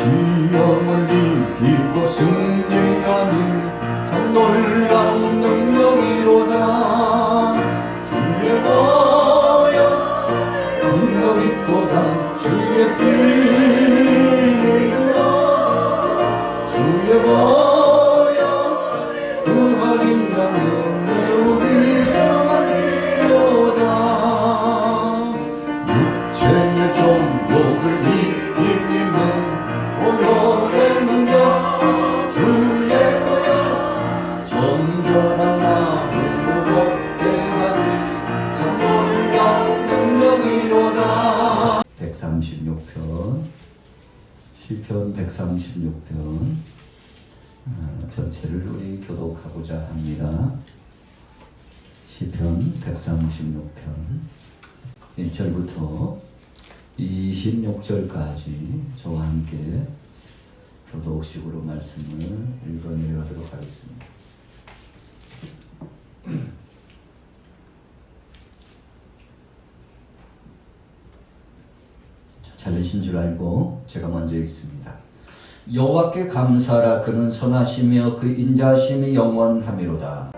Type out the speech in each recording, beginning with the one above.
시험을 이기고 승리하는 참 놀라운 능력이로다. 주의 보혈 능력이 또다. 주의 피 믿으라. 주의 보혈 그 할인 강은 매우 귀중하리로다. 육체의 정욕을 이기면 보혈의 능력 주의 보혈 정결한 마음으로 얻게 하리 참 놀라운 능력이로다. 136편 시편 136편 전체를 우리 교독하고자 합니다. 시편 136편 1절부터 26절까지 저와 함께 교독식으로 말씀을 읽어내려가도록 하겠습니다. 잘되신 줄 알고 제가 먼저 읽습니다. 여호와께 감사하라. 그는 선하시며 그 인자하심이 영원하미로다.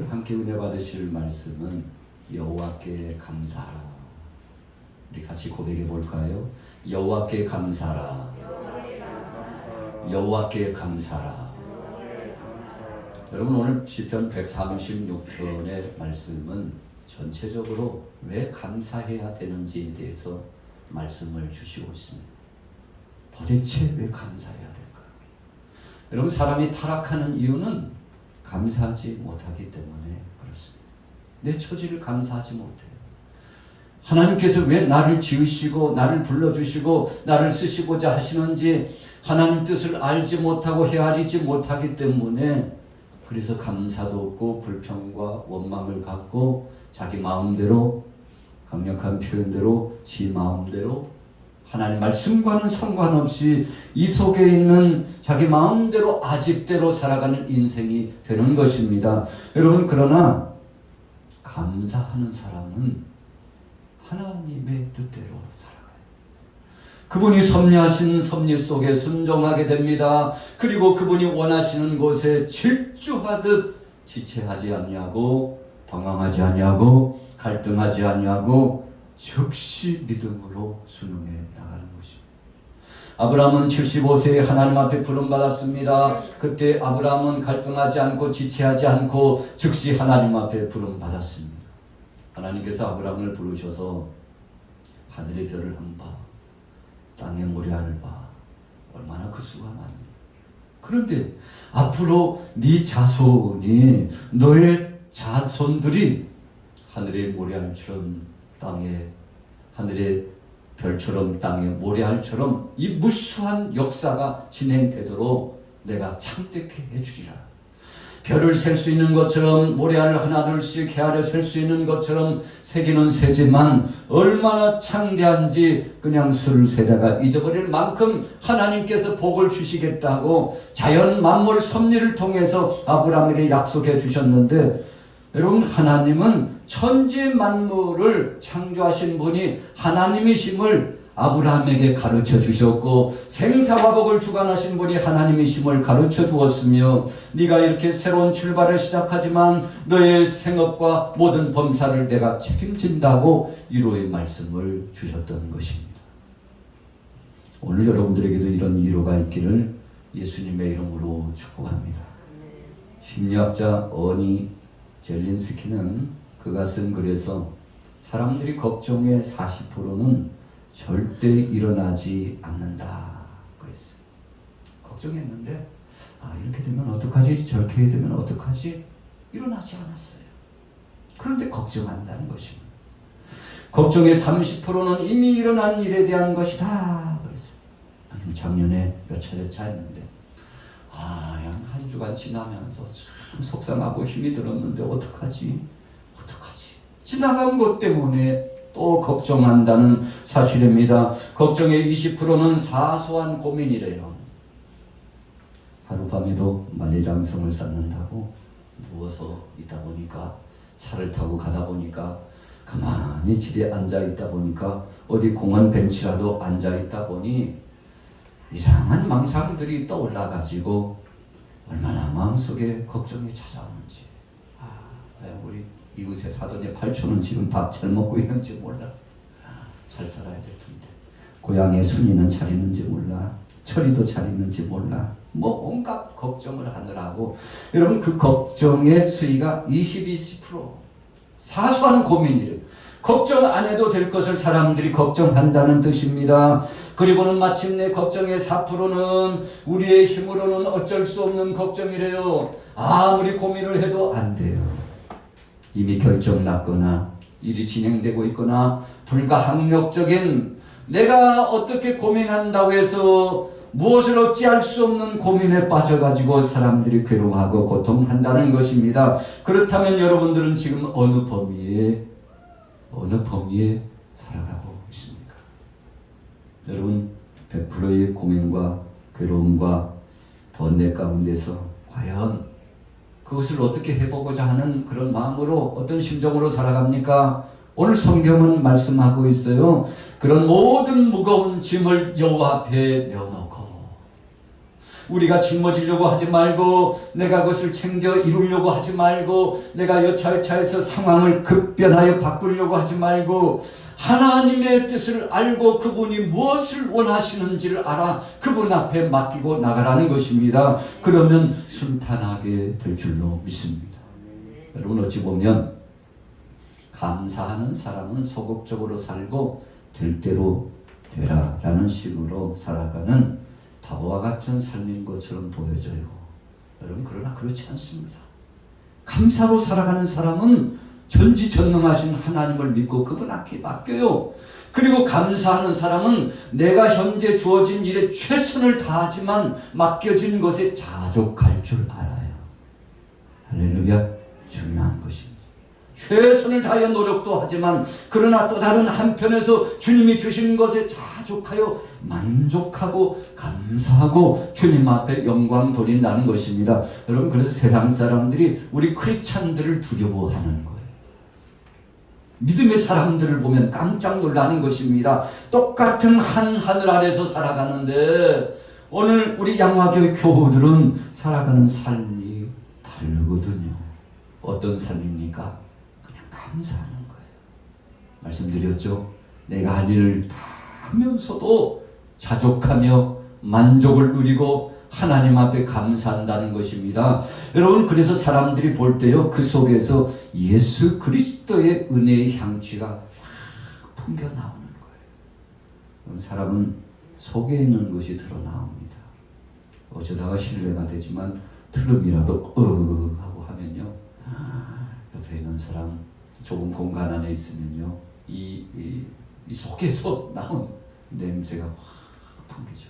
함께 은혜 받으실 말씀은 여호와께 감사하라. 우리 같이 고백해 볼까요? 여호와께 감사하라. 여호와께 감사하라. 여러분 오늘 시편 136편의 말씀은 전체적으로 왜 감사해야 되는지에 대해서 말씀을 주시고 있습니다. 도대체 왜 감사해야 될까? 여러분 사람이 타락하는 이유는 감사하지 못하기 때문에 그렇습니다. 내 처지를 감사하지 못해요. 하나님께서 왜 나를 지으시고 나를 불러주시고 나를 쓰시고자 하시는지 하나님 뜻을 알지 못하고 헤아리지 못하기 때문에 그래서 감사도 없고 불평과 원망을 갖고 자기 마음대로 강력한 표현대로 지 마음대로 하나님 말씀과는 상관없이 이 속에 있는 자기 마음대로 아집대로 살아가는 인생이 되는 것입니다. 여러분 그러나 감사하는 사람은 하나님의 뜻대로 살아가요. 그분이 섭리하신 섭리 속에 순종하게 됩니다. 그리고 그분이 원하시는 곳에 질주하듯 지체하지 않냐고 방황하지 않냐고 갈등하지 않냐고 즉시 믿음으로 순응해 나가는 것입니다. 아브라함은 75세에 하나님 앞에 부름받았습니다. 그때 아브라함은 갈등하지 않고 지체하지 않고 즉시 하나님 앞에 부름받았습니다. 하나님께서 아브라함을 부르셔서 하늘의 별을 한 바, 땅의 모래알을 봐. 얼마나 그 수가 많니? 그런데 앞으로 네 자손이 너의 자손들이 하늘의 모래알처럼 땅에 하늘의 별처럼 땅의 모래알처럼 이 무수한 역사가 진행되도록 내가 창대케 해주리라. 별을 셀 수 있는 것처럼 모래알을 하나둘씩 헤아려 셀 수 있는 것처럼 세기는 세지만 얼마나 창대한지 그냥 수를 세다가 잊어버릴 만큼 하나님께서 복을 주시겠다고 자연 만물 섭리를 통해서 아브라함에게 약속해 주셨는데 여러분 하나님은 천지 만물을 창조하신 분이 하나님이심을 아브라함에게 가르쳐 주셨고 생사와 복을 주관하신 분이 하나님이심을 가르쳐 주었으며 네가 이렇게 새로운 출발을 시작하지만 너의 생업과 모든 범사를 내가 책임진다고 위로의 말씀을 주셨던 것입니다. 오늘 여러분들에게도 이런 위로가 있기를 예수님의 이름으로 축복합니다. 심리학자 어니 젤린스키는 그가 쓴 글에서 사람들이 걱정의 40%는 절대 일어나지 않는다 그랬어요. 걱정했는데 이렇게 되면 어떡하지? 저렇게 되면 어떡하지? 일어나지 않았어요. 그런데 걱정한다는 것입니다. 걱정의 30%는 이미 일어난 일에 대한 것이다 그랬어요. 작년에 몇 차례 했는데 한 주간 지나면서 참 속상하고 힘이 들었는데 어떡하지? 지나간 것 때문에 또 걱정한다는 사실입니다. 걱정의 20%는 사소한 고민이래요. 하룻밤에도 만리장성을 쌓는다고 누워서 있다 보니까 차를 타고 가다 보니까 가만히 집에 앉아 있다 보니까 어디 공원 벤치라도 앉아 있다 보니 이상한 망상들이 떠올라가지고 얼마나 마음속에 걱정이 찾아오는지 우리 이웃의 사돈의 8촌은 지금 밥 잘 먹고 있는지 몰라. 잘 살아야 될 텐데. 고향의 순이는 잘 있는지 몰라. 철이도 잘 있는지 몰라. 온갖 걱정을 하느라고 여러분 그 걱정의 수위가 20% 사소한 고민이에요. 걱정 안 해도 될 것을 사람들이 걱정한다는 뜻입니다. 그리고는 마침내 걱정의 4%는 우리의 힘으로는 어쩔 수 없는 걱정이래요. 아무리 고민을 해도 안 돼요. 이미 결정 났거나 일이 진행되고 있거나 불가항력적인 내가 어떻게 고민한다고 해서 무엇을 어찌할 수 없는 고민에 빠져가지고 사람들이 괴로워하고 고통한다는 것입니다. 그렇다면 여러분들은 지금 어느 범위에 살아가고 있습니까? 여러분 100%의 고민과 괴로움과 번뇌 가운데서 과연 그것을 어떻게 해보고자 하는 그런 마음으로 어떤 심정으로 살아갑니까? 오늘 성경은 말씀하고 있어요. 그런 모든 무거운 짐을 여호와 앞에 내어놓고 우리가 짊어지려고 하지 말고, 내가 그것을 챙겨 이루려고 하지 말고, 내가 여차여차해서 상황을 급변하여 바꾸려고 하지 말고, 하나님의 뜻을 알고 그분이 무엇을 원하시는지를 알아 그분 앞에 맡기고 나가라는 것입니다. 그러면 순탄하게 될 줄로 믿습니다. 여러분, 어찌 보면 감사하는 사람은 소극적으로 살고 될 대로 되라 라는 식으로 살아가는 바보와 같은 삶인 것처럼 보여져요. 여러분, 그러나 그렇지 않습니다. 감사로 살아가는 사람은 전지전능하신 하나님을 믿고 그분 앞에 맡겨요. 그리고 감사하는 사람은 내가 현재 주어진 일에 최선을 다하지만 맡겨진 것에 자족할 줄 알아요. 할렐루야. 중요한 것입니다. 최선을 다하여 노력도 하지만 그러나 또 다른 한편에서 주님이 주신 것에 자족하여 만족하고 감사하고 주님 앞에 영광 돌린다는 것입니다. 여러분, 그래서 세상 사람들이 우리 크리스찬들을 두려워하는 거예요. 믿음의 사람들을 보면 깜짝 놀라는 것입니다. 똑같은 한 하늘 아래서 살아가는데 오늘 우리 양화교회 교우들은 살아가는 삶이 다르거든요. 어떤 삶입니까? 그냥 감사하는 거예요. 말씀드렸죠? 내가 할 일을 다 하면서도 자족하며 만족을 누리고 하나님 앞에 감사한다는 것입니다. 여러분, 그래서 사람들이 볼 때요, 그 속에서 예수 그리스도의 은혜의 향취가 쫙 풍겨 나오는 거예요. 그럼 사람은 속에 있는 것이 드러나옵니다. 어쩌다가 실례가 되지만 트름이라도 하고 하면요, 옆에 있는 사람 좁은 공간 안에 있으면요, 이 속에서 나온 냄새가 확 풍기죠.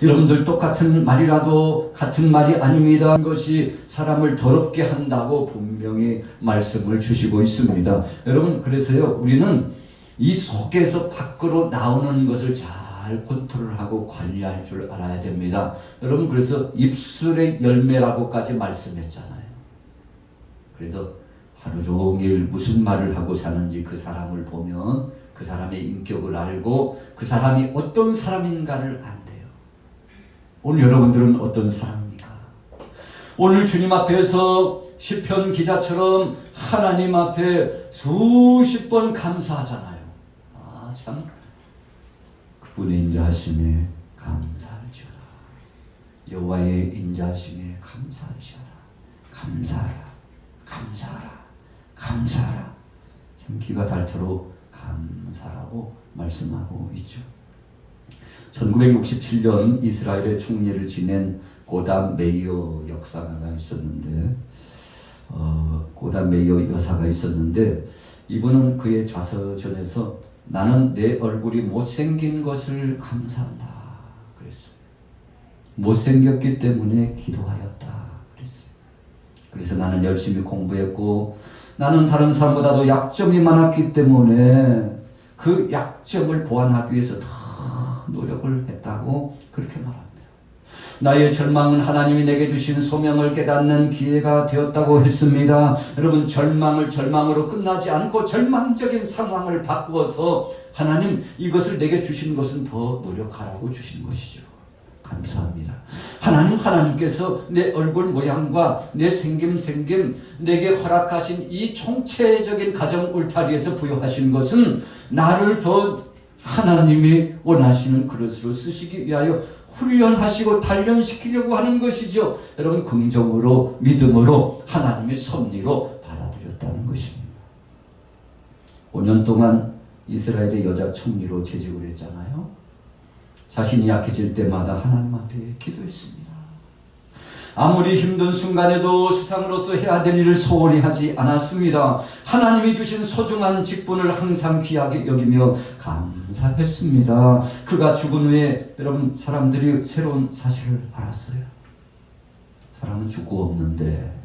여러분들, 똑같은 말이라도 같은 말이 아닙니다. 이것이 사람을 더럽게 한다고 분명히 말씀을 주시고 있습니다. 여러분, 그래서요, 우리는 이 속에서 밖으로 나오는 것을 잘 컨트롤하고 관리할 줄 알아야 됩니다. 여러분, 그래서 입술의 열매라고까지 말씀했잖아요. 그래서 하루 종일 무슨 말을 하고 사는지 그 사람을 보면 그 사람의 인격을 알고 그 사람이 어떤 사람인가를 안돼요. 오늘 여러분들은 어떤 사람입니까? 오늘 주님 앞에서 시편 기자처럼 하나님 앞에 수십 번 감사하잖아요. 참, 그분의 인자하심에 감사할지어다. 여호와의 인자하심에 감사할지어다. 감사하라, 감사하라, 감사하라. 참 기가 닳도록 감사라고 말씀하고 있죠. 1967년 이스라엘의 총리를 지낸 고다 메이어 역사가 있었는데, 고다 메이어 여사가 있었는데, 이분은 그의 자서전에서 나는 내 얼굴이 못생긴 것을 감사한다 그랬어요. 못생겼기 때문에 기도하였다 그랬어요. 그래서 나는 열심히 공부했고 나는 다른 사람보다도 약점이 많았기 때문에 그 약점을 보완하기 위해서 더 노력을 했다고 그렇게 말합니다. 나의 절망은 하나님이 내게 주신 소명을 깨닫는 기회가 되었다고 했습니다. 여러분, 절망을 절망으로 끝나지 않고 절망적인 상황을 바꾸어서 하나님, 이것을 내게 주신 것은 더 노력하라고 주신 것이죠. 감사합니다. 하나님께서 내 얼굴 모양과 내 생김 내게 허락하신 이 총체적인 가정 울타리에서 부여하신 것은 나를 더 하나님이 원하시는 그릇으로 쓰시기 위하여 훈련하시고 단련시키려고 하는 것이죠. 여러분, 긍정으로 믿음으로 하나님의 섭리로 받아들였다는 것입니다. 5년 동안 이스라엘의 여자 총리로 재직을 했잖아요. 자신이 약해질 때마다 하나님 앞에 기도했습니다. 아무리 힘든 순간에도 수상으로서 해야 될 일을 소홀히 하지 않았습니다. 하나님이 주신 소중한 직분을 항상 귀하게 여기며 감사했습니다. 그가 죽은 후에 여러분, 사람들이 새로운 사실을 알았어요. 사람은 죽고 없는데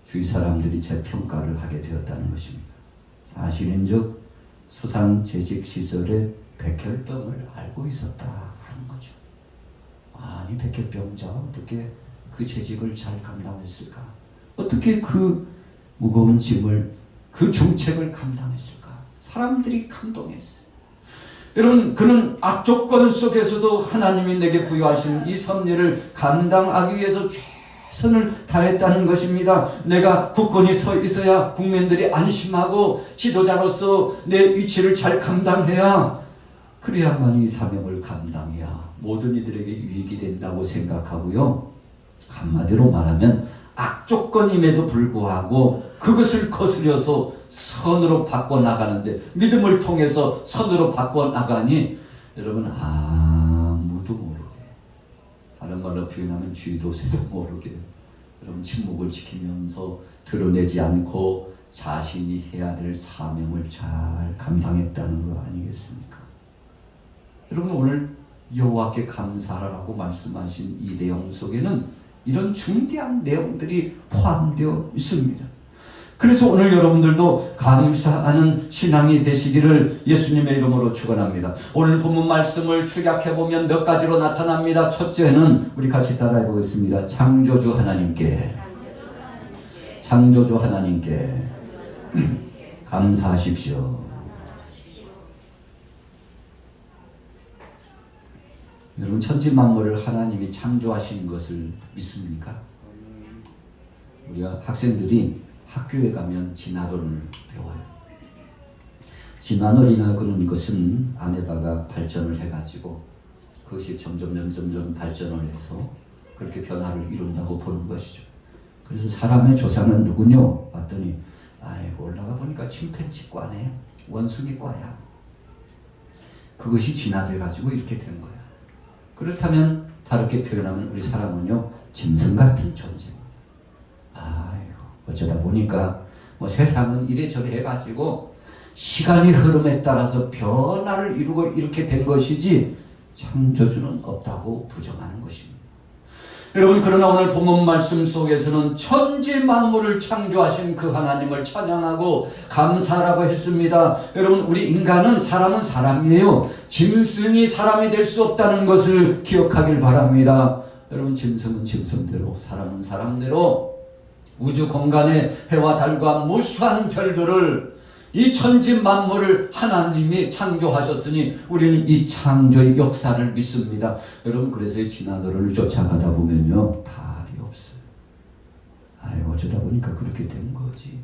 주위 사람들이 재평가를 하게 되었다는 것입니다. 사실인즉 수상 재직 시절에 백혈병을 앓고 있었다 하는 거죠. 아니, 백혈병자 어떻게 그 재직을 잘 감당했을까? 어떻게 그 무거운 짐을, 그 중책을 감당했을까? 사람들이 감동했어요. 여러분, 그는 악조건 속에서도 하나님이 내게 부여하신 이 섭리를 감당하기 위해서 최선을 다했다는 것입니다. 내가 굳건히 서 있어야 국민들이 안심하고 지도자로서 내 위치를 잘 감당해야, 그래야만 이 사명을 감당해야 모든 이들에게 유익이 된다고 생각하고요. 한마디로 말하면 악조건임에도 불구하고 그것을 거스려서 선으로 바꿔나가는데, 믿음을 통해서 선으로 바꿔나가니 여러분 아무도 모르게, 다른 말로 표현하면 쥐도 새도 모르게 여러분 침묵을 지키면서 드러내지 않고 자신이 해야 될 사명을 잘 감당했다는 거 아니겠습니까? 여러분, 오늘 여호와께 감사하라고 말씀하신 이 내용 속에는 이런 중대한 내용들이 포함되어 있습니다. 그래서 오늘 여러분들도 감사하는 신앙이 되시기를 예수님의 이름으로 축원합니다. 오늘 본문 말씀을 축약해보면 몇 가지로 나타납니다. 첫째는 우리 같이 따라해 보겠습니다. 창조주 하나님께 감사하십시오. 여러분, 천지 만물을 하나님이 창조하신 것을 믿습니까? 우리 학생들이 학교에 가면 진화론을 배워요. 진화론이라는 것은 아메바가 발전을 해가지고 그것이 점점 발전을 해서 그렇게 변화를 이룬다고 보는 것이죠. 그래서 사람의 조상은 누구냐 봤더니 올라가 보니까 침팬지과네, 원숭이과야. 그것이 진화돼가지고 이렇게 된 거야. 그렇다면 다르게 표현하면 우리 사람은요, 짐승 같은 존재입니다. 어쩌다 보니까 세상은 이래저래 해가지고 시간의 흐름에 따라서 변화를 이루고 이렇게 된 것이지 창조주는 없다고 부정하는 것입니다. 여러분, 그러나 오늘 본문 말씀 속에서는 천지 만물을 창조하신 그 하나님을 찬양하고 감사하라고 했습니다. 여러분, 우리 인간은, 사람은 사람이에요. 짐승이 사람이 될 수 없다는 것을 기억하길 바랍니다. 여러분, 짐승은 짐승대로, 사람은 사람대로 우주 공간의 해와 달과 무수한 별들을, 이 천지 만물을 하나님이 창조하셨으니 우리는 이 창조의 역사를 믿습니다. 여러분, 그래서 이 진화론을 쫓아가다 보면요, 답이 없어요. 어쩌다 보니까 그렇게 된 거지,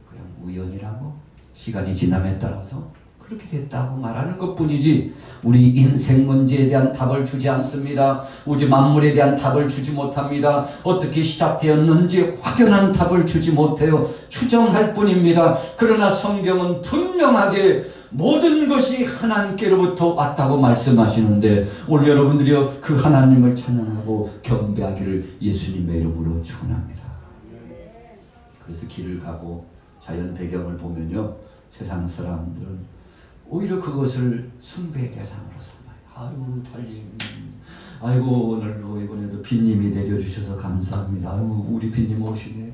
그냥 우연이라고, 시간이 지남에 따라서 그렇게 됐다고 말하는 것뿐이지 우리 인생 문제에 대한 답을 주지 않습니다. 우주 만물에 대한 답을 주지 못합니다. 어떻게 시작되었는지 확연한 답을 주지 못해요. 추정할 뿐입니다. 그러나 성경은 분명하게 모든 것이 하나님께로부터 왔다고 말씀하시는데, 오늘 여러분들이요, 그 하나님을 찬양하고 경배하기를 예수님의 이름으로 축원합니다. 그래서 길을 가고 자연 배경을 보면요, 세상 사람들은 오히려 그것을 숭배의 대상으로 삼아요. 달님, 오늘도 이번에도 빈님이 내려주셔서 감사합니다. 우리 빈님 오시네.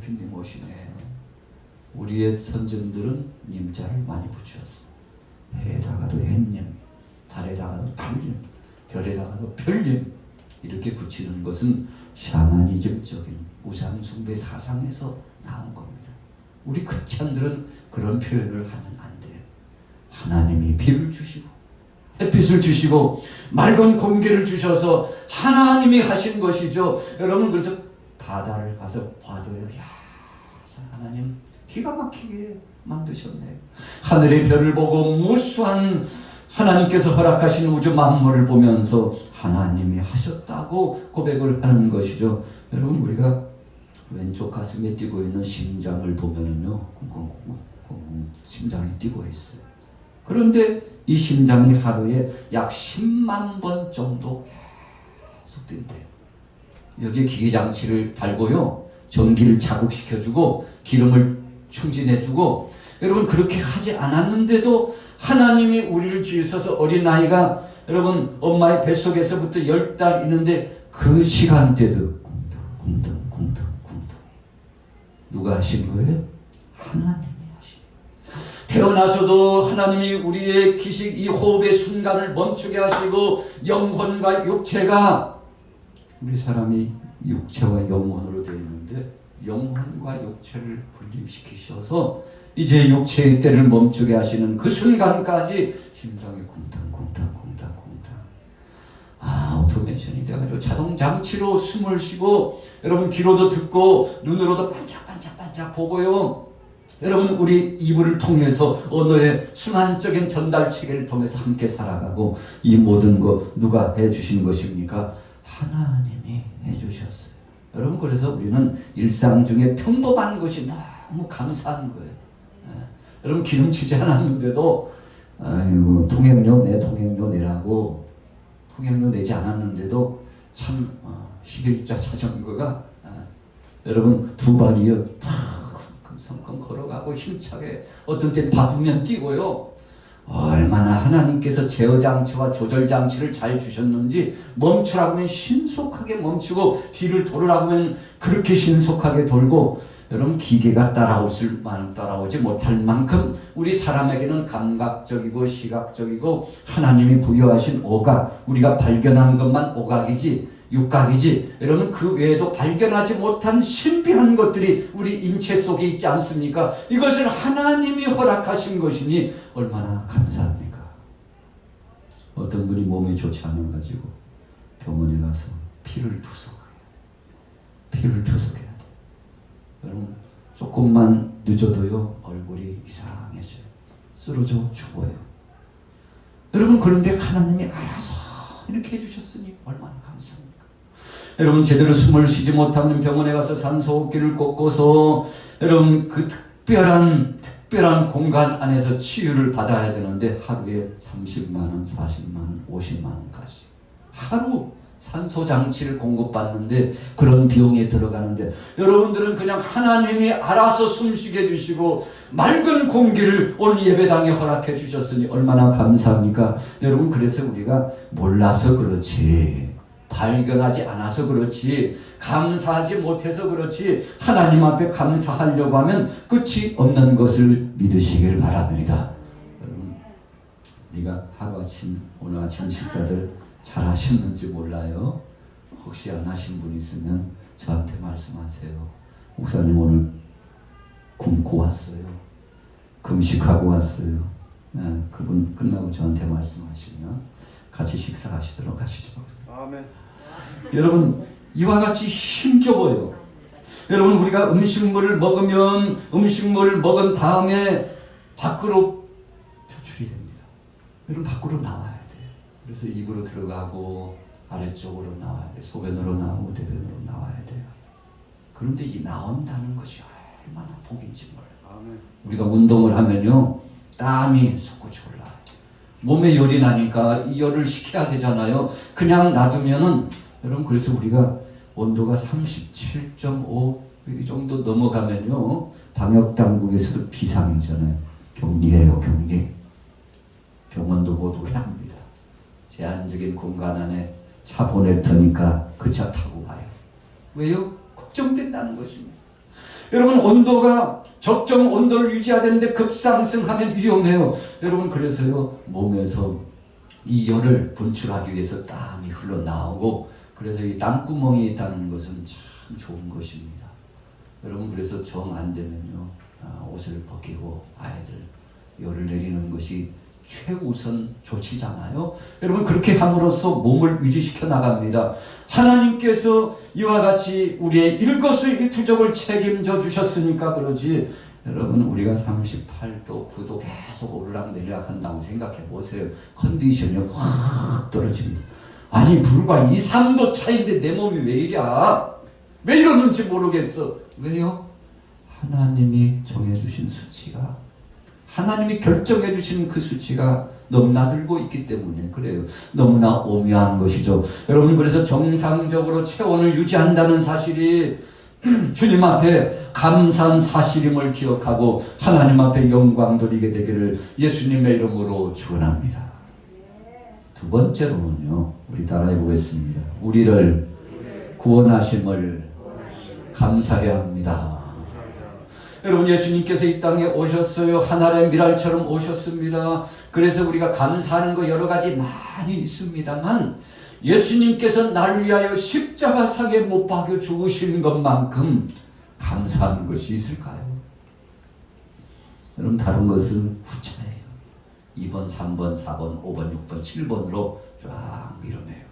우리의 선전들은 님자를 많이 붙였어. 해에다가도 햇님, 달에다가도 달님, 별에다가도 별님, 이렇게 붙이는 것은 샤머니즘적인 우상 숭배 사상에서 나온 겁니다. 우리 크리스찬들은 그런 표현을 하면 안 돼요. 하나님이 비를 주시고 햇빛을 주시고 맑은 공기를 주셔서 하나님이 하신 것이죠. 여러분, 그래서 바다를 가서 봐도요, 하나님 기가 막히게 만드셨네. 하늘의 별을 보고 무수한 하나님께서 허락하신 우주 만물을 보면서 하나님이 하셨다고 고백을 하는 것이죠. 여러분, 우리가 왼쪽 가슴에 뛰고 있는 심장을 보면은요, 심장이 뛰고 있어요. 그런데 이 심장이 하루에 약 10만 번 정도 계속 뛴대요. 여기에 기계장치를 달고요, 전기를 자극시켜주고 기름을 충진해주고, 여러분, 그렇게 하지 않았는데도 하나님이 우리를 주셔서 어린아이가, 여러분, 엄마의 뱃속에서부터 10달 있는데 그 시간대도 쿵덕쿵덕 누가 하신 거예요? 하나님이 하신 거예요. 태어나서도 하나님이 우리의 기식, 이 호흡의 순간을 멈추게 하시고, 영혼과 육체가, 우리 사람이 육체와 영혼으로 되어 있는데 영혼과 육체를 분립시키셔서 이제 육체의 때를 멈추게 하시는 그 순간까지 심장이 쿵탕쿵탕쿵탕쿵탕 오토메이션이 돼가지고 자동장치로 숨을 쉬고 여러분 귀로도 듣고 눈으로도 반짝반짝반짝 보고요. 여러분 우리 이불을 통해서 언어의 순환적인 전달 체계를 통해서 함께 살아가고 이 모든 거 누가 해주신 것입니까? 하나님이 해주셨어요. 여러분 그래서 우리는 일상 중에 평범한 것이 너무 감사한 거예요. 여러분 기름치지 않았는데도 아이고 통행료 내 통행료 내라고 통행료 내지 않았는데도 참 11자 자전거가 여러분 두 발이요 성큼 걸어가고 힘차게 어떤 때 바쁘면 뛰고요. 얼마나 하나님께서 제어장치와 조절장치를 잘 주셨는지 멈추라고 하면 신속하게 멈추고 뒤를 돌으라고 하면 그렇게 신속하게 돌고 여러분 기계가 따라오지 못할 만큼 우리 사람에게는 감각적이고 시각적이고 하나님이 부여하신 오각 우리가 발견한 것만 오각이지 육각이지 여러분 그 외에도 발견하지 못한 신비한 것들이 우리 인체 속에 있지 않습니까? 이것을 하나님이 허락하신 것이니 얼마나 감사합니까? 어떤 분이 몸이 좋지 않아 가지고 병원에 가서 피를 투석해야 돼. 여러분 조금만 늦어도요 얼굴이 이상해져요. 쓰러져 죽어요. 여러분 그런데 하나님이 알아서 이렇게 해주셨으니 얼마나 감사합니까? 여러분 제대로 숨을 쉬지 못하는 병원에 가서 산소호흡기를 꽂고서 여러분 그 특별한 공간 안에서 치유를 받아야 되는데 하루에 30만원, 40만원, 50만원까지 하루 산소장치를 공급받는데 그런 비용이 들어가는데 여러분들은 그냥 하나님이 알아서 숨쉬게 해주시고 맑은 공기를 오늘 예배당에 허락해 주셨으니 얼마나 감사합니까? 여러분 그래서 우리가 몰라서 그렇지 발견하지 않아서 그렇지 감사하지 못해서 그렇지 하나님 앞에 감사하려고 하면 끝이 없는 것을 믿으시길 바랍니다. 여러분 우리가 하루아침 오늘 아침 식사들 잘 하셨는지 몰라요. 혹시 안 하신 분 있으면 저한테 말씀하세요. 목사님 오늘 굶고 왔어요. 금식하고 왔어요. 그분 끝나고 저한테 말씀하시면 같이 식사하시도록 하시죠. 아멘. 여러분 이와 같이 힘겨워요. 여러분 우리가 음식물을 먹으면 음식물을 먹은 다음에 밖으로 표출이 됩니다. 여러분 밖으로 나와야 돼요. 그래서 입으로 들어가고 아래쪽으로 나와야 돼요. 소변으로 나오고 대변으로 나와야 돼요. 그런데 이 나온다는 것이 얼마나 복인지 몰라요. 아멘. 우리가 운동을 하면요 땀이 솟구쳐 올라요. 몸에 열이 나니까 이 열을 식혀야 되잖아요. 그냥 놔두면은 여러분 그래서 우리가 온도가 37.5 이 정도 넘어가면요 방역당국에서도 비상이잖아요. 격리해요. 격리. 병원도 못 오게 합니다. 제한적인 공간 안에 차 보낼 테니까 그 차 타고 와요. 왜요? 걱정된다는 것입니다. 여러분 온도가 적정 온도를 유지해야 되는데 급상승하면 위험해요. 여러분 그래서요 몸에서 이 열을 분출하기 위해서 땀이 흘러나오고 그래서 이 땀구멍이 있다는 것은 참 좋은 것입니다. 여러분 그래서 정 안 되면요 옷을 벗기고 아이들 열을 내리는 것이 최우선 조치잖아요. 여러분 그렇게 함으로써 몸을 유지시켜 나갑니다. 하나님께서 이와 같이 우리의 일거수일투족을 책임져 주셨으니까 그러지 여러분 우리가 38도 9도 계속 오르락내리락 한다고 생각해 보세요. 컨디션이 확 떨어집니다. 아니 불과 2, 3도 차이인데 내 몸이 왜 이랴? 왜 이러는지 모르겠어. 왜요? 하나님이 정해주신 수치가 하나님이 결정해 주신 그 수치가 넘나들고 있기 때문에 그래요. 너무나 오묘한 것이죠. 여러분 그래서 정상적으로 체온을 유지한다는 사실이 주님 앞에 감사한 사실임을 기억하고 하나님 앞에 영광 돌리게 되기를 예수님의 이름으로 축원합니다. 두 번째로는요. 우리 따라해 보겠습니다. 우리를 구원하심을 감사해야 합니다. 여러분 예수님께서 이 땅에 오셨어요. 하늘의 미랄처럼 오셨습니다. 그래서 우리가 감사하는 거 여러 가지 많이 있습니다만 예수님께서 나를 위하여 십자가상에 못 박혀 죽으신 것만큼 감사한 것이 있을까요? 여러분 다른 것은 후천해요. 2번, 3번, 4번, 5번, 6번, 7번으로 쫙 밀어내요.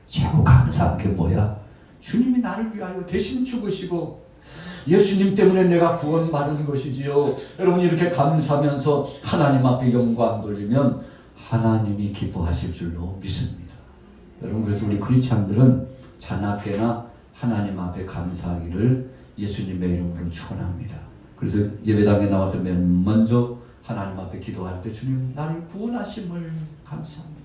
최고 감사한 게 뭐야? 주님이 나를 위하여 대신 죽으시고 예수님 때문에 내가 구원받은 것이지요. 여러분 이렇게 감사하면서 하나님 앞에 영광 돌리면 하나님이 기뻐하실 줄로 믿습니다. 여러분 그래서 우리 크리스찬들은 자나깨나 하나님 앞에 감사하기를 예수님의 이름으로 축원합니다. 그래서 예배당에 나와서 맨 먼저 하나님 앞에 기도할 때 주님 나를 구원하심을 감사합니다.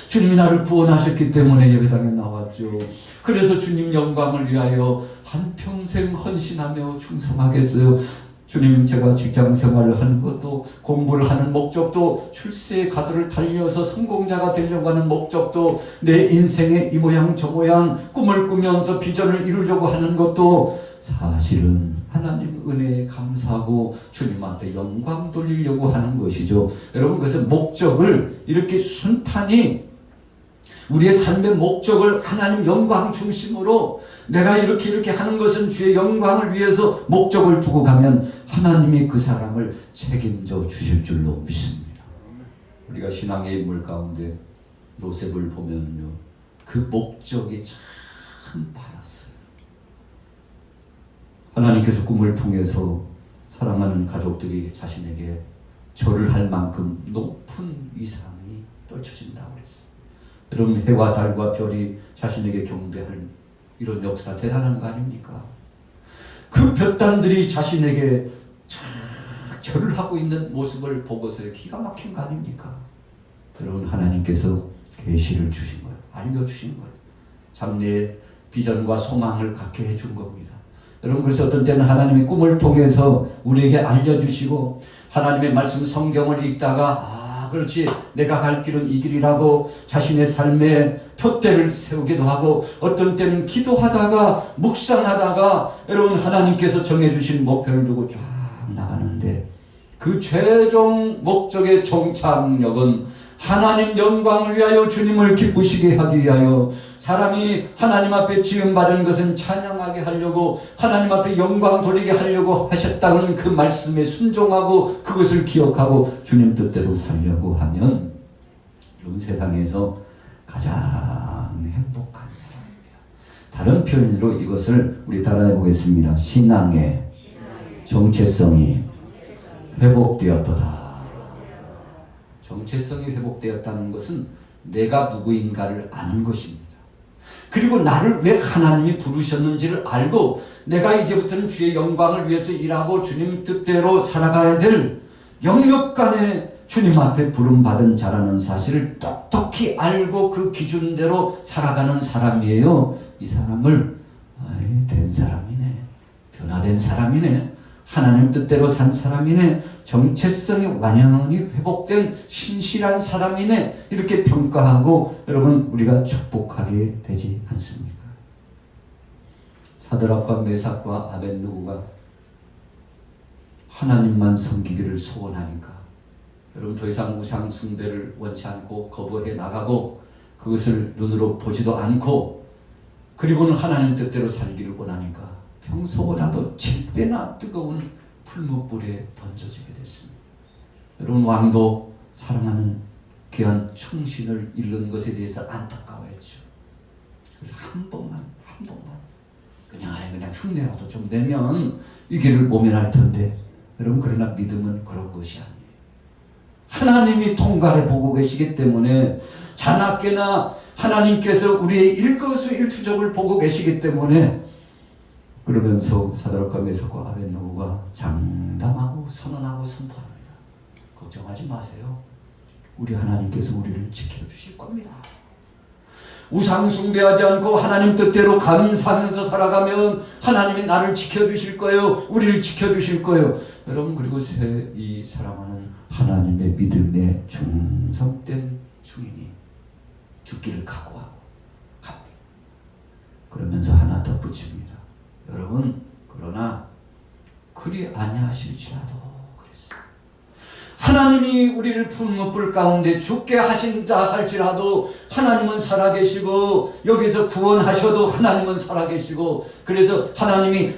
주님이 나를 구원하셨기 때문에 예배당에 나왔죠. 그래서 주님 영광을 위하여 한평생 헌신하며 충성하겠어요. 주님 제가 직장 생활을 하는 것도 공부를 하는 목적도 출세의 가도를 달려서 성공자가 되려고 하는 목적도 내 인생의 이 모양 저 모양 꿈을 꾸면서 비전을 이루려고 하는 것도 사실은 하나님 은혜에 감사하고 주님 앞에 영광 돌리려고 하는 것이죠. 여러분 그래서 목적을 이렇게 순탄히 우리의 삶의 목적을 하나님 영광 중심으로 내가 이렇게 하는 것은 주의 영광을 위해서 목적을 두고 가면 하나님이 그 사람을 책임져 주실 줄로 믿습니다. 우리가 신앙의 인물 가운데 요셉을 보면요. 그 목적이 참 많았어요. 하나님께서 꿈을 통해서 사랑하는 가족들이 자신에게 절을 할 만큼 높은 위상이 떨쳐진다고 그랬어요. 여러분 해와 달과 별이 자신에게 경배할 이런 역사 대단한 거 아닙니까? 그 볕단들이 자신에게 절을 하고 있는 모습을 보고서 기가 막힌 거 아닙니까? 여러분 하나님께서 계시를 주신 거예요. 알려주신 거예요. 장래의 비전과 소망을 갖게 해준 겁니다. 여러분 그래서 어떤 때는 하나님의 꿈을 통해서 우리에게 알려주시고 하나님의 말씀 성경을 읽다가 그렇지 내가 갈 길은 이 길이라고 자신의 삶에 푯대를 세우기도 하고 어떤 때는 기도하다가 묵상하다가 여러분 하나님께서 정해주신 목표를 두고 쫙 나가는데 그 최종 목적의 종착역은 하나님 영광을 위하여 주님을 기쁘시게 하기 위하여 사람이 하나님 앞에 지음받은 것은 찬양하게 하려고 하나님 앞에 영광 돌리게 하려고 하셨다는 그 말씀에 순종하고 그것을 기억하고 주님 뜻대로 살려고 하면 이런 세상에서 가장 행복한 사람입니다. 다른 표현으로 이것을 우리 따라해 보겠습니다. 신앙의 정체성이 회복되었도다. 정체성이 회복되었다는 것은 내가 누구인가를 아는 것입니다. 그리고 나를 왜 하나님이 부르셨는지를 알고 내가 이제부터는 주의 영광을 위해서 일하고 주님 뜻대로 살아가야 될 영역 간에 주님 앞에 부름받은 자라는 사실을 똑똑히 알고 그 기준대로 살아가는 사람이에요. 이 사람을 된 사람이네. 변화된 사람이네. 하나님 뜻대로 산 사람이네. 정체성이 완전히 회복된 신실한 사람이네. 이렇게 평가하고 여러분 우리가 축복하게 되지 않습니까? 사드락과 메삭과 아벳느고가 하나님만 섬기기를 소원하니까 여러분 더 이상 우상 숭배를 원치 않고 거부해 나가고 그것을 눈으로 보지도 않고 그리고는 하나님 뜻대로 살기를 원하니까 평소보다도 7배나 뜨거운 풀무불에 던져지게 됐습니다. 여러분 왕도 사랑하는 귀한 충신을 잃는 것에 대해서 안타까워했죠. 그래서 한 번만 그냥 흉내라도 좀 내면 이 길을 모면할 텐데 여러분 그러나 믿음은 그런 것이 아니에요. 하나님이 통과를 보고 계시기 때문에 자나깨나 하나님께서 우리의 일거수일투족을 보고 계시기 때문에 그러면서 사드락과 메삭과 아벳느고가 장담하고 선언하고 선포합니다. 걱정하지 마세요. 우리 하나님께서 우리를 지켜주실 겁니다. 우상 숭배하지 않고 하나님 뜻대로 감사하면서 살아가면 하나님이 나를 지켜주실 거예요. 우리를 지켜주실 거예요. 여러분 그리고 이 사랑하는 하나님의 믿음에 충성된 증인이 죽기를 각오하고 갑니다. 그러면서 하나 덧붙입니다. 여러분 그러나 그리 아니하실지라도 그랬어요. 하나님이 우리를 풀무불 가운데 죽게 하신다 할지라도 하나님은 살아계시고, 여기서 구원하셔도 하나님은 살아계시고, 그래서 하나님이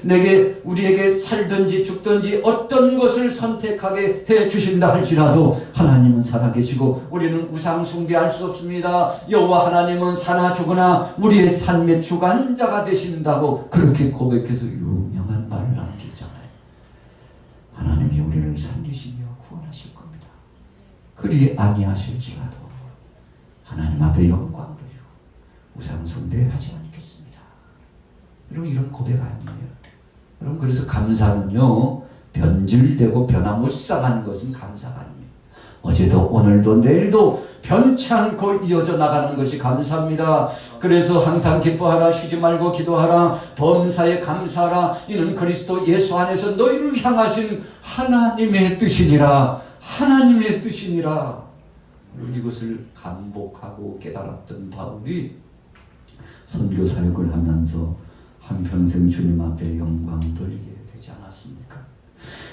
우리에게 살든지 죽든지 어떤 것을 선택하게 해 주신다 할지라도 하나님은 살아계시고, 우리는 우상 숭배할 수 없습니다. 여호와 하나님은 사나 죽으나 우리의 삶의 주관자가 되신다고 그렇게 고백해서 유명한 말을 남기잖아요. 하나님이 우리를 살리시며 구원하실 겁니다. 그리 아니하실지라도 하나님 앞에 영광 드리고 우상 숭배하지 않겠습니다. 여러분, 이런 고백 아니에요? 여러분, 그래서 감사는요, 변질되고 변화무쌍한 것은 감사가 아닙니다. 어제도 오늘도 내일도 변치 않고 이어져 나가는 것이 감사입니다. 그래서 항상 기뻐하라, 쉬지 말고 기도하라, 범사에 감사하라. 이는 그리스도 예수 안에서 너희를 향하신 하나님의 뜻이니라. 하나님의 뜻이니라. 이것을 간복하고 깨달았던 바울이 선교 사역을 하면서 한평생 주님 앞에 영광 돌리게 되지 않았습니까?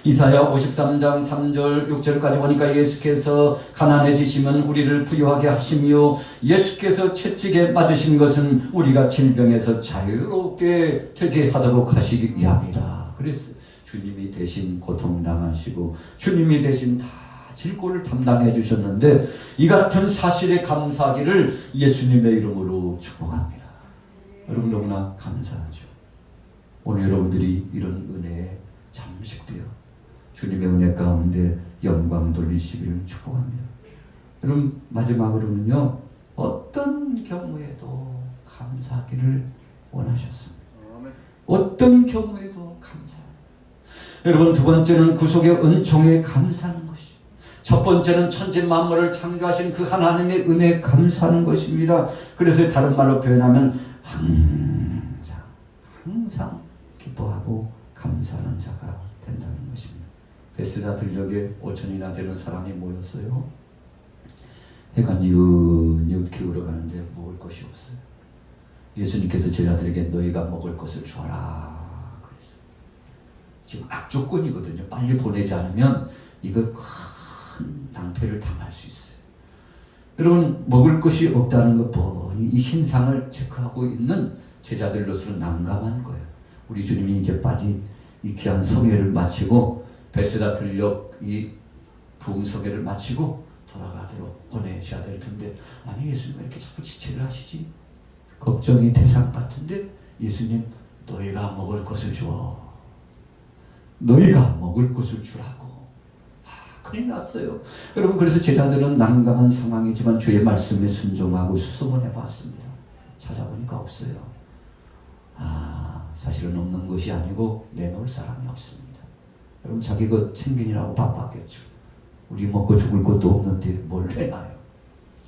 이사야 53장 3절 6절까지 보니까 예수께서 가난해지시면 우리를 부유하게 하시며 예수께서 채찍에 맞으신 것은 우리가 질병에서 자유롭게 되게 하도록 하시기 위함이다. 그래서 주님이 대신 고통당하시고 주님이 대신 다 질고를 담당해 주셨는데, 이 같은 사실에 감사하기를 예수님의 이름으로 축복합니다. 여러분, 너무나 감사하죠. 오늘 여러분들이 이런 은혜에 잠식되어 주님의 은혜 가운데 영광 돌리시기를 축복합니다. 여러분, 마지막으로는요, 어떤 경우에도 감사하기를 원하셨습니다. 어떤 경우에도 감사합니다. 여러분, 두 번째는 구속의 은총에 감사하는 것이죠. 첫 번째는 천지 만물을 창조하신 그 하나님의 은혜에 감사하는 것입니다. 그래서 다른 말로 표현하면 항상 기뻐하고 감사하는 자가 된다는 것입니다. 베스다 들녘에 5천이나 되는 사람이 모였어요. 해가 뉘웃뉘웃 기울어 가는데 먹을 것이 없어요. 예수님께서 제자들에게 너희가 먹을 것을 주어라 그랬어요. 지금 악조건이거든요. 빨리 보내지 않으면 이거 큰 낭패를 당할 수 있어요. 여러분, 먹을 것이 없다는 것 뻔히 이 신상을 체크하고 있는 제자들로서는 난감한 거예요. 우리 주님이 이제 빨리 이 귀한 성회를 마치고 베세다 들녘 이 부흥성회를 마치고 돌아가도록 보내셔야 될 텐데, 아니, 예수님 왜 이렇게 자꾸 지체를 하시지? 걱정이 대상 같은데 예수님, 너희가 먹을 것을 주어. 너희가 먹을 것을 주라고. 큰일 났어요. 여러분, 그래서 제자들은 난감한 상황이지만 주의 말씀에 순종하고 수소문 해봤습니다. 찾아보니까 없어요. 사실은 없는 것이 아니고 내놓을 사람이 없습니다. 여러분, 자기 것 챙기느라고 바빴겠죠. 우리 먹고 죽을 것도 없는데 뭘 내놔요.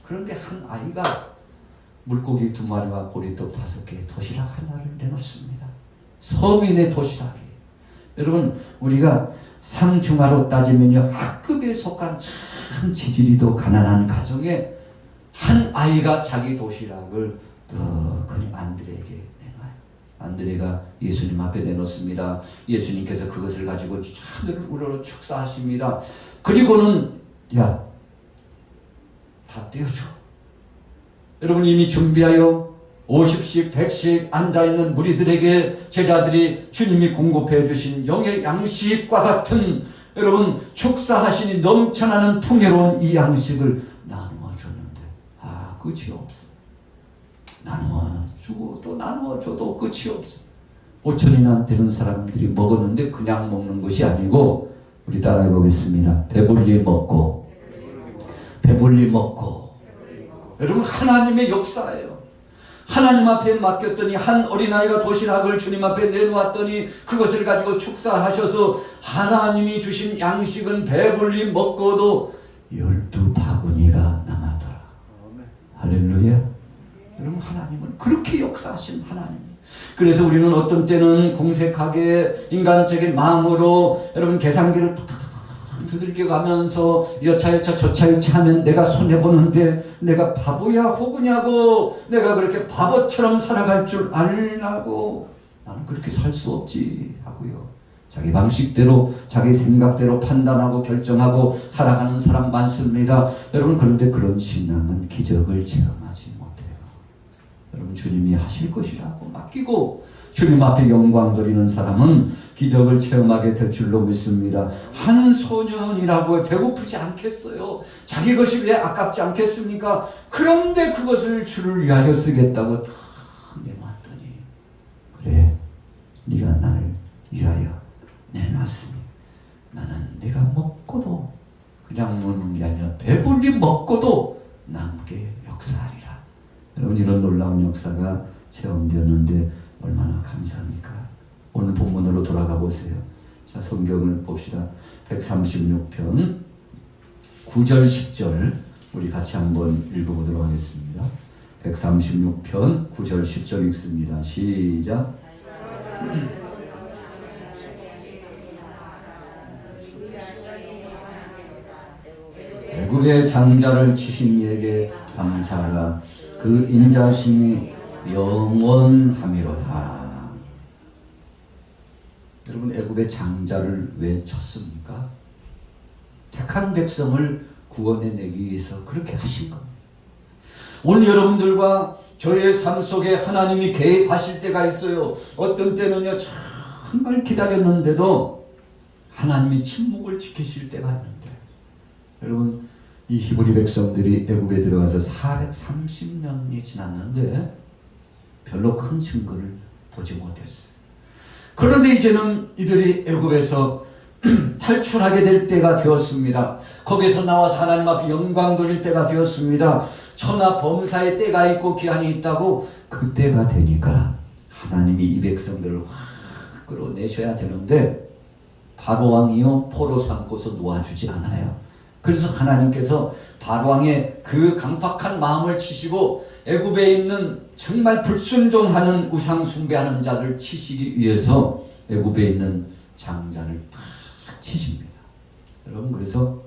그런데 한 아이가 물고기 2마리와 보리떡 5개, 도시락 하나를 내놓습니다. 서민의 도시락이. 여러분, 우리가 상중하로 따지면요, 학급에 속한 참 지지리도 가난한 가정에 한 아이가 자기 도시락을 그냥 안드레에게 내놔요. 안드레가 예수님 앞에 내놓습니다. 예수님께서 그것을 가지고 하늘을 우러러 축사하십니다. 그리고는 야, 다 떼어줘. 여러분, 이미 준비하여 50씩 100씩 앉아있는 무리들에게 제자들이 주님이 공급해 주신 영의 양식과 같은, 여러분, 축사하시니 넘쳐나는 풍요로운 이 양식을 나누어 줬는데 끝이 없어. 나누어 주고 또 나누어 줘도 끝이 없어. 5천이나 되는 사람들이 먹었는데 그냥 먹는 것이 아니고, 우리 따라해 보겠습니다. 배불리 먹고 배불리 먹고. 여러분, 하나님의 역사예요. 하나님 앞에 맡겼더니 한 어린아이가 도시락을 주님 앞에 내놓았더니 그것을 가지고 축사하셔서 하나님이 주신 양식은 배불리 먹고도 12바구니가 남았더라. 할렐루야. 여러분, 하나님은 그렇게 역사하신 하나님. 그래서 우리는 어떤 때는 공색하게 인간적인 마음으로 여러분 계산기를 두들겨 가면서 여차여차 저차여차 하면 내가 손해보는데 내가 바보야 호구냐고, 내가 그렇게 바보처럼 살아갈 줄 알라고, 나는 그렇게 살 수 없지 하고요. 자기 방식대로 자기 생각대로 판단하고 결정하고 살아가는 사람 많습니다. 여러분, 그런데 그런 신앙은 기적을 체험하지 못해요. 여러분, 주님이 하실 것이라고 맡기고 주님 앞에 영광 드리는 사람은 기적을 체험하게 될 줄로 믿습니다. 한 소년이라고 배고프지 않겠어요? 자기 것이 왜 아깝지 않겠습니까? 그런데 그것을 주를 위하여 쓰겠다고 다 내놨더니, 그래, 네가 나를 위하여 내놨으니 나는 네가 먹고도 그냥 먹는 게 아니라 배불리 먹고도 남게 역사하리라. 여러분, 이런 놀라운 역사가 체험되었는데 얼마나 감사합니까? 오늘 본문으로 돌아가 보세요. 자, 성경을 봅시다. 136편 9절 10절 우리 같이 한번 읽어보도록 하겠습니다. 136편 9절 10절 읽습니다. 시작. 애굽의 장자를 치신 이에게 감사하라. 그 인자심이 영원함이로다. 여러분, 애굽의 장자를 왜 쳤습니까? 착한 백성을 구원해내기 위해서 그렇게 하신 겁니다. 오늘 여러분들과 저의 삶 속에 하나님이 개입하실 때가 있어요. 어떤 때는요, 정말 기다렸는데도 하나님이 침묵을 지키실 때가 있는데, 여러분, 이 히브리 백성들이 애굽에 들어가서 430년이 지났는데 별로 큰 증거를 보지 못했어요. 그런데 이제는 이들이 애굽에서 탈출하게 될 때가 되었습니다. 거기서 나와서 하나님 앞에 영광 돌릴 때가 되었습니다. 천하 범사의 때가 있고 기한이 있다고, 그 때가 되니까 하나님이 이 백성들을 확 끌어내셔야 되는데 바로왕이요 포로 삼고서 놓아주지 않아요. 그래서 하나님께서 바로왕의 그 강팍한 마음을 치시고 애굽에 있는 정말 불순종하는 우상 숭배하는 자를 치시기 위해서 애굽에 있는 장자를 팍 치십니다. 여러분, 그래서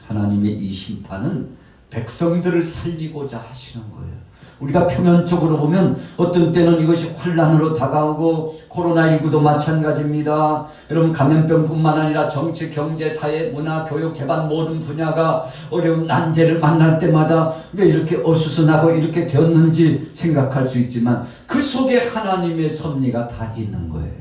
하나님의 이 심판은 백성들을 살리고자 하시는 거예요. 우리가 표면적으로 보면 어떤 때는 이것이 환란으로 다가오고, 코로나19도 마찬가지입니다. 여러분, 감염병뿐만 아니라 정치, 경제, 사회, 문화, 교육, 재반 모든 분야가 어려운 난제를 만날 때마다 왜 이렇게 어수선하고 이렇게 되었는지 생각할 수 있지만 그 속에 하나님의 섭리가 다 있는 거예요.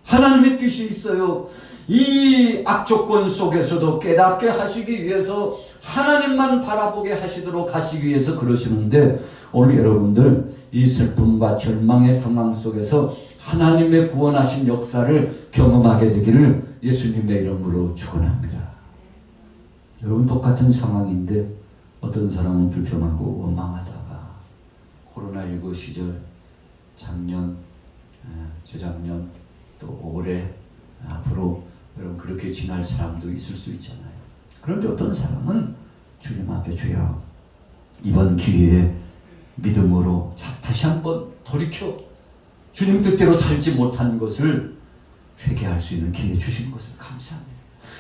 하나님의 뜻이 있어요. 이 악조건 속에서도 깨닫게 하시기 위해서, 하나님만 바라보게 하시도록 하시기 위해서 그러시는데, 오늘 여러분들 이 슬픔과 절망의 상황 속에서 하나님의 구원하신 역사를 경험하게 되기를 예수님의 이름으로 축원합니다. 여러분, 똑같은 상황인데 어떤 사람은 불평하고 원망하다가 코로나19 시절, 작년, 재작년, 또 올해, 앞으로 여러분 그렇게 지날 사람도 있을 수 있잖아요. 그런데 어떤 사람은 주님 앞에, 주여, 이번 기회에 믿음으로 다시 한번 돌이켜 주님 뜻대로 살지 못한 것을 회개할 수 있는 기회 주신 것을 감사합니다.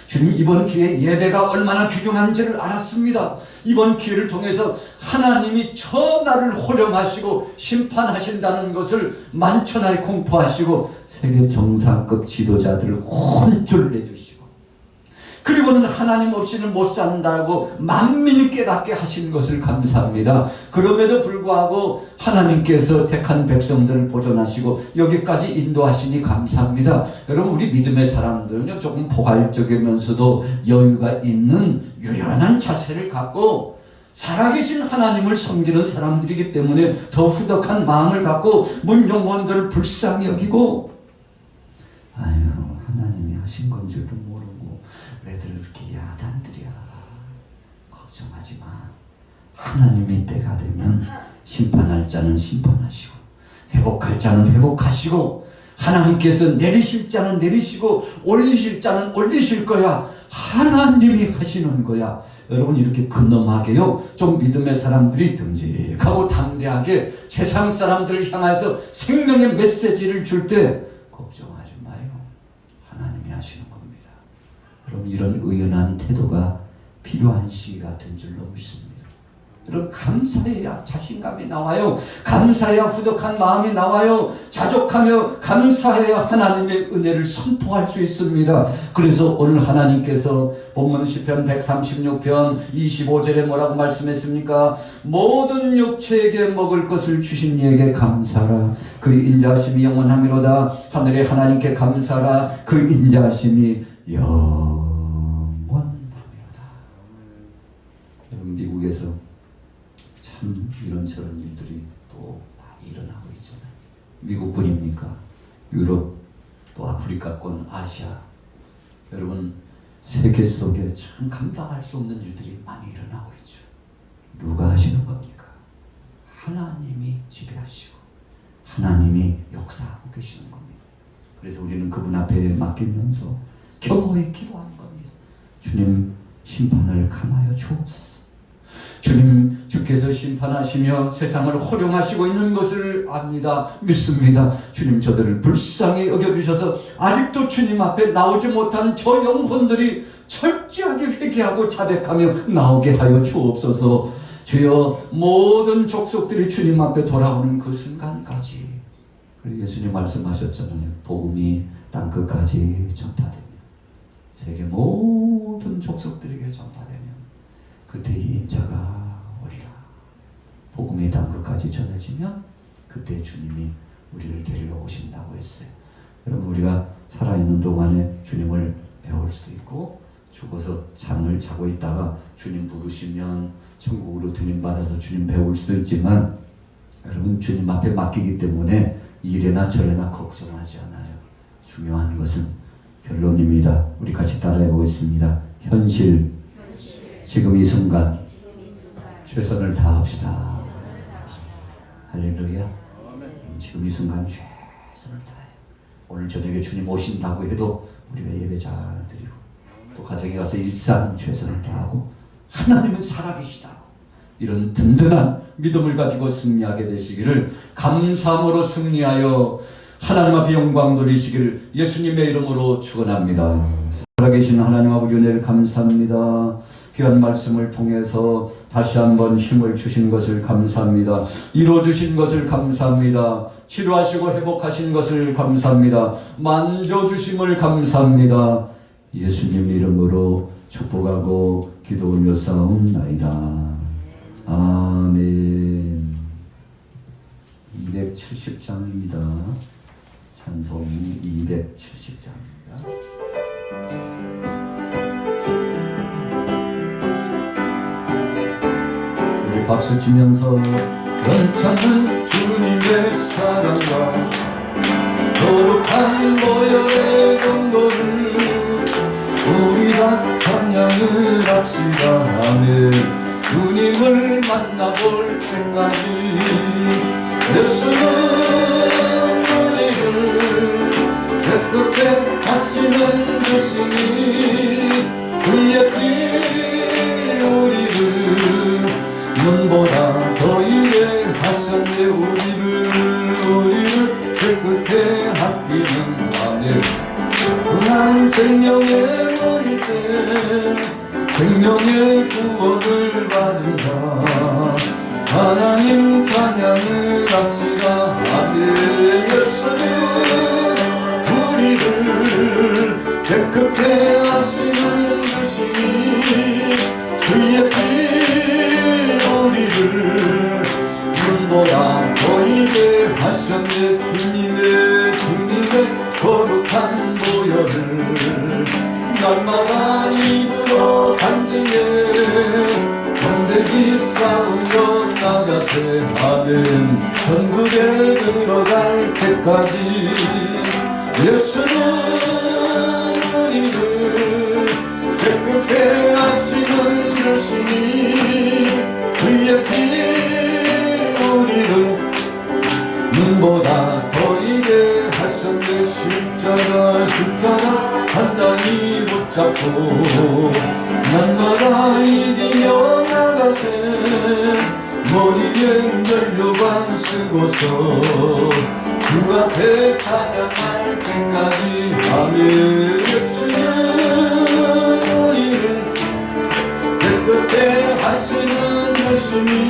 주님, 이번 기회에 예배가 얼마나 귀중한지를 알았습니다. 이번 기회를 통해서 하나님이 저 나를 호령하시고 심판하신다는 것을 만천하에 공포하시고 세계 정상급 지도자들을 혼쭐 내주시고, 그리고는 하나님 없이는 못 산다고 만민이 깨닫게 하신 것을 감사합니다. 그럼에도 불구하고 하나님께서 택한 백성들을 보존하시고 여기까지 인도하시니 감사합니다. 여러분, 우리 믿음의 사람들은요, 조금 포괄적이면서도 여유가 있는 유연한 자세를 갖고 살아계신 하나님을 섬기는 사람들이기 때문에 더 후덕한 마음을 갖고 문 영혼들을 불쌍히 여기고, 아유, 하나님이 하신 건지도 모르고 왜들 그렇게 야단들이야. 걱정하지 마. 하나님의 때가 되면 심판할 자는 심판하시고 회복할 자는 회복하시고, 하나님께서 내리실 자는 내리시고 올리실 자는 올리실 거야. 하나님이 하시는 거야. 여러분, 이렇게 근엄하게요, 좀 믿음의 사람들이 듬직하고 당대하게 세상 사람들을 향해서 생명의 메시지를 줄 때 걱정하지 마요. 하나님이 하시는 겁니다. 여러분, 이런 의연한 태도가 필요한 시기가 된 줄로 믿습니다. 여러분, 감사해야 자신감이 나와요. 감사해야 후덕한 마음이 나와요. 자족하며 감사해야 하나님의 은혜를 선포할 수 있습니다. 그래서 오늘 하나님께서 본문 시편 136편 25절에 뭐라고 말씀했습니까? 모든 육체에게 먹을 것을 주신 이에게 감사라. 그 인자하심이 영원하미로다. 하늘의 하나님께 감사라. 그 인자하심이 영원하미로다. 여러분, 미국에서 참 이런저런 일들이 또 많이 일어나고 있잖아요. 미국뿐입니까? 유럽, 또 아프리카권, 아시아. 여러분, 세계 속에 참 감당할 수 없는 일들이 많이 일어나고 있죠. 누가 하시는 겁니까? 하나님이 지배하시고 하나님이 역사하고 계시는 겁니다. 그래서 우리는 그분 앞에 맡기면서 겸허히 기도하는 겁니다. 주님, 심판을 감하여 주옵소서. 주님, 주께서 심판하시며 세상을 호령하시고 있는 것을 압니다. 믿습니다. 주님, 저들을 불쌍히 여겨주셔서 아직도 주님 앞에 나오지 못한 저 영혼들이 철저하게 회개하고 자백하며 나오게 하여 주옵소서. 주여, 모든 족속들이 주님 앞에 돌아오는 그 순간까지, 그리고 예수님 말씀하셨잖아요. 복음이 땅끝까지 전파되며 세계 모든 족속들에게 전파되며 그때 이 인자가 오리라. 복음이 땅끝까지 전해지면 그때 주님이 우리를 데리러 오신다고 했어요. 여러분, 우리가 살아있는 동안에 주님을 배울 수도 있고, 죽어서 잠을 자고 있다가 주님 부르시면 천국으로 들림받아서 주님 배울 수도 있지만, 여러분, 주님 앞에 맡기기 때문에 이래나 저래나 걱정하지 않아요. 중요한 것은 결론입니다. 우리 같이 따라해 보겠습니다. 현실, 지금 이 순간 최선을 다합시다. 할렐루야. 지금 이 순간 최선을 다해요. 오늘 저녁에 주님 오신다고 해도 우리가 예배 잘 드리고, 또 가정에 가서 일상 최선을 다하고, 하나님은 살아계시다고 이런 든든한 믿음을 가지고 승리하게 되시기를, 감사함으로 승리하여 하나님 앞에 영광 돌리시기를 예수님의 이름으로 축원합니다. 살아계신 하나님 아버지, 은혜를 감사합니다. 귀한 말씀을 통해서 다시 한번 힘을 주신 것을 감사합니다. 이루어주신 것을 감사합니다. 치료하시고 회복하신 것을 감사합니다. 만져주심을 감사합니다. 예수님 이름으로 축복하고 기도 올려 싸움나이다. 아멘. 270장입니다. 찬송 270장입니다. 박수 치면서 넘쳐는 주님의 사랑과 거룩한 보혈의 공로를 우리 다 찬양을 합시다. 아멘. 주님을 만나볼 때까지 예수는 우리를 깨끗게 하시는 주시니 그의 피 우리를 눈보다 더 이래 하셨네. 우리를 깨끗게 하기는 아멘. 그한 생명의 머리새 생명의 구원을 받은 자 하나님 찬양을 합시다. 아멘. 예수는 우리를 깨끗게 하시는 주시니 그의 피 우리를 눈보다 보이게 하셨네. 주님의 거룩한 보혈을 날마다 입으로 간증해 번데기 싸우며 나가세. 아멘. 천국에 들어갈 때까지 예수는 우리를 깨끗게 하시는 주시니 그의 피 우리를 눈보다 더이게 하셨네. 십자가 단단히 붙잡고 날마다 이기며 나가세. 머리에 면류관 쓰고서 주 앞에 찬양할 때까지 아멘. 예수는 우리를 깨끗게 하시는 주시니